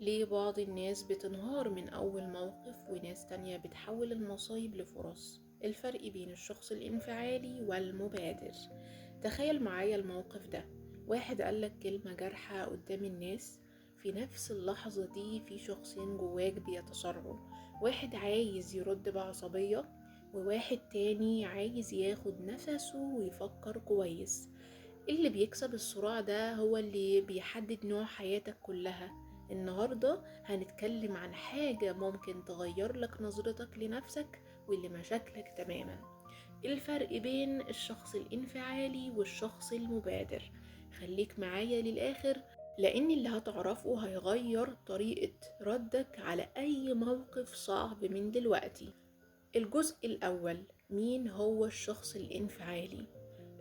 ليه بعض الناس بتنهار من أول موقف وناس تانية بتحول المصايب لفرص؟ الفرق بين الشخص الانفعالي والمبادر. تخيل معايا الموقف ده، واحد قالك كلمة جارحة قدام الناس، في نفس اللحظة دي في شخصين جواك بيتصارعوا، واحد عايز يرد بعصبية وواحد تاني عايز ياخد نفسه ويفكر كويس. اللي بيكسب الصراع ده هو اللي بيحدد نوع حياتك كلها. النهاردة هنتكلم عن حاجة ممكن تغير لك نظرتك لنفسك ولمشاكلك تماما. الفرق بين الشخص الانفعالي والشخص المبادر. خليك معايا للآخر، لأن اللي هتعرفه هيغير طريقة ردك على أي موقف صعب من دلوقتي. الجزء الأول، مين هو الشخص الانفعالي؟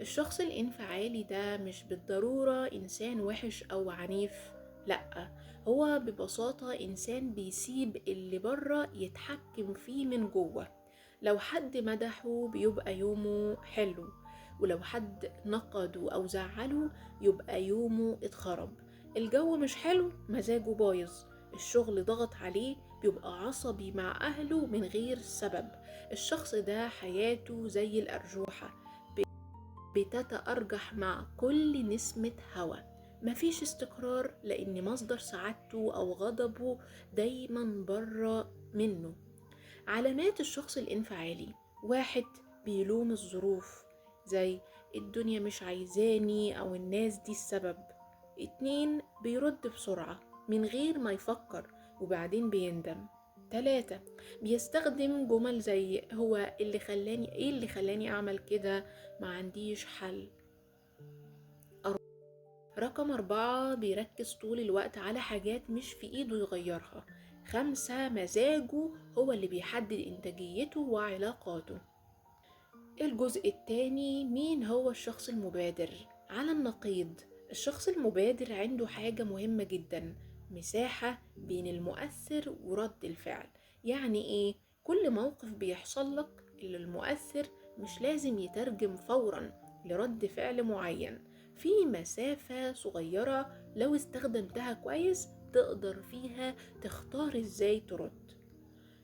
الشخص الانفعالي ده مش بالضرورة إنسان وحش أو عنيف، لأ، هو ببساطة إنسان بيسيب اللي بره يتحكم فيه من جوه. لو حد مدحه بيبقى يومه حلو، ولو حد نقده أو زعله يبقى يومه اتخرب. الجو مش حلو مزاجه بايظ، الشغل ضغط عليه بيبقى عصبي مع أهله من غير سبب. الشخص ده حياته زي الأرجوحة، بتتأرجح مع كل نسمة هوا. مفيش استقرار لأن مصدر سعادته أو غضبه دايما بره منه. علامات الشخص الانفعالي: واحد، بيلوم الظروف، زي الدنيا مش عايزاني أو الناس دي السبب. اتنين، بيرد بسرعة من غير ما يفكر وبعدين بيندم. تلاتة، بيستخدم جمل زي هو ايه اللي خلاني اعمل كده، ما عنديش حل. رقم 4، بيركز طول الوقت على حاجات مش في ايده يغيرها. 5، مزاجه هو اللي بيحدد انتاجيته وعلاقاته. الجزء الثاني، مين هو الشخص المبادر؟ على النقيض، الشخص المبادر عنده حاجة مهمة جدا: مساحة بين المؤثر ورد الفعل. يعني ايه؟ كل موقف بيحصل لك اللي المؤثر مش لازم يترجم فورا لرد فعل معين. في مسافة صغيرة لو استخدمتها كويس تقدر فيها تختار ازاي ترد.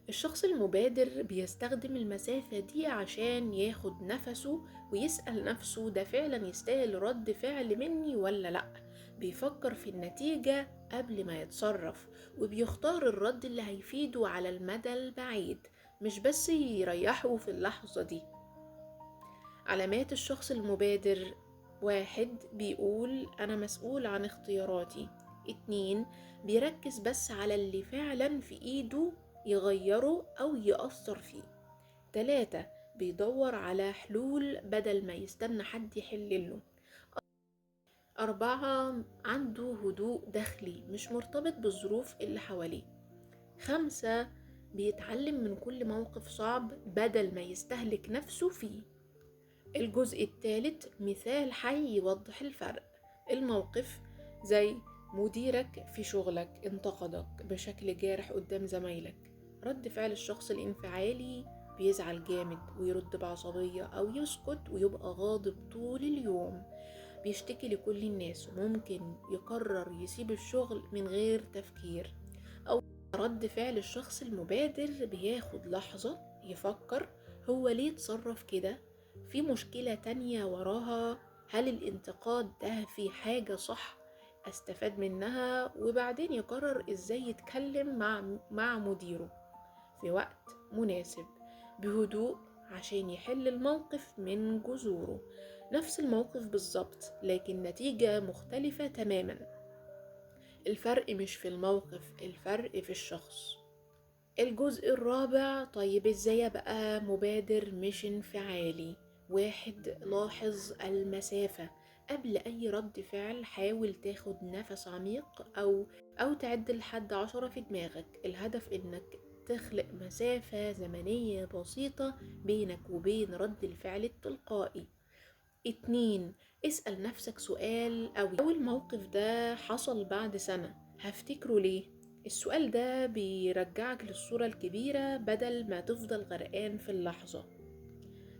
الشخص المبادر بيستخدم المسافة دي عشان ياخد نفسه ويسأل نفسه ده فعلا يستاهل رد فعل مني ولا لأ. بيفكر في النتيجة قبل ما يتصرف، وبيختار الرد اللي هيفيده على المدى البعيد، مش بس يريحه في اللحظة دي. علامات الشخص المبادر: واحد، بيقول أنا مسؤول عن اختياراتي. اتنين، بيركز بس على اللي فعلا في إيده يغيره أو يأثر فيه. تلاتة، بيدور على حلول بدل ما يستنى حد يحلله. أربعة، عنده هدوء داخلي مش مرتبط بالظروف اللي حواليه. 5، بيتعلم من كل موقف صعب بدل ما يستهلك نفسه فيه. الجزء الثالث، مثال حي يوضح الفرق. الموقف زي مديرك في شغلك انتقدك بشكل جارح قدام زمايلك. رد فعل الشخص الانفعالي: بيزعل جامد ويرد بعصبية أو يسكت ويبقى غاضب طول اليوم. بيشتكي لكل الناس وممكن يقرر يسيب الشغل من غير تفكير. أو رد فعل الشخص المبادر: بياخد لحظة يفكر هو ليه تصرف كده، في مشكلة تانية وراها، هل الانتقاد ده في حاجة صح استفاد منها، وبعدين يقرر ازاي يتكلم مع مديره في وقت مناسب بهدوء عشان يحل الموقف من جذوره. نفس الموقف بالظبط لكن نتيجة مختلفة تماما. الفرق مش في الموقف، الفرق في الشخص. الجزء الرابع، طيب ازاي ابقى مبادر مش انفعالي؟ واحد، لاحظ المسافة. قبل اي رد فعل حاول تاخد نفس عميق او تعد لحد 10 في دماغك. الهدف انك تخلق مسافة زمنية بسيطة بينك وبين رد الفعل التلقائي. 2، اسأل نفسك سؤال قوي: لو الموقف ده حصل بعد سنة هفتكره ليه؟ السؤال ده بيرجعك للصورة الكبيرة بدل ما تفضل غرقان في اللحظة.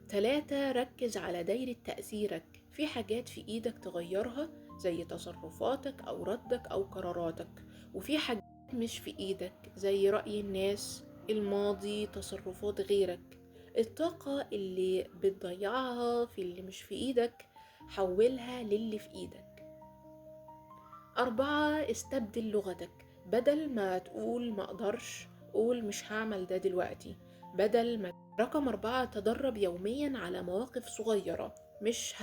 3، ركز على دايرة تأثيرك. في حاجات في ايدك تغيرها زي تصرفاتك او ردك او قراراتك، وفي حاجات مش في ايدك، زي رأي الناس، الماضي، تصرفات غيرك. الطاقة اللي بتضيعها في اللي مش في ايدك حولها للي في ايدك. 4، استبدل لغتك. بدل ما تقول ما اقدرش، قول مش هعمل ده دلوقتي. بدل ما رقم 4، تدرب يوميا على مواقف صغيرة. مش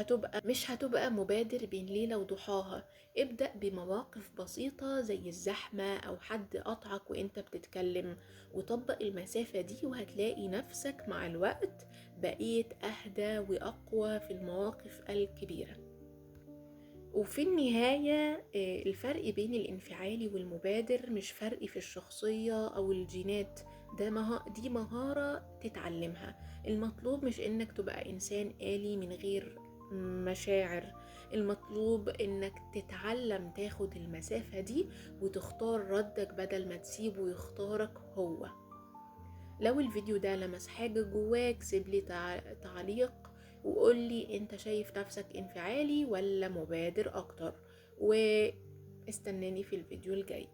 هتبقى مبادر بين ليلة وضحاها. ابدأ بمواقف بسيطة زي الزحمة أو حد قطعك وانت بتتكلم، وطبق المسافة دي وهتلاقي نفسك مع الوقت بقيت أهدى وأقوى في المواقف الكبيرة. وفي النهاية الفرق بين الانفعالي والمبادر مش فرق في الشخصية أو الجينات، دي مهارة تتعلمها. المطلوب مش إنك تبقى إنسان آلي من غير مشاعر، المطلوب إنك تتعلم تاخد المسافة دي وتختار ردك بدل ما تسيبه يختارك هو. لو الفيديو ده لمس حاجة جواك سيبلي تعليق وقولي انت شايف نفسك انفعالي ولا مبادر اكتر، واستناني في الفيديو الجاي.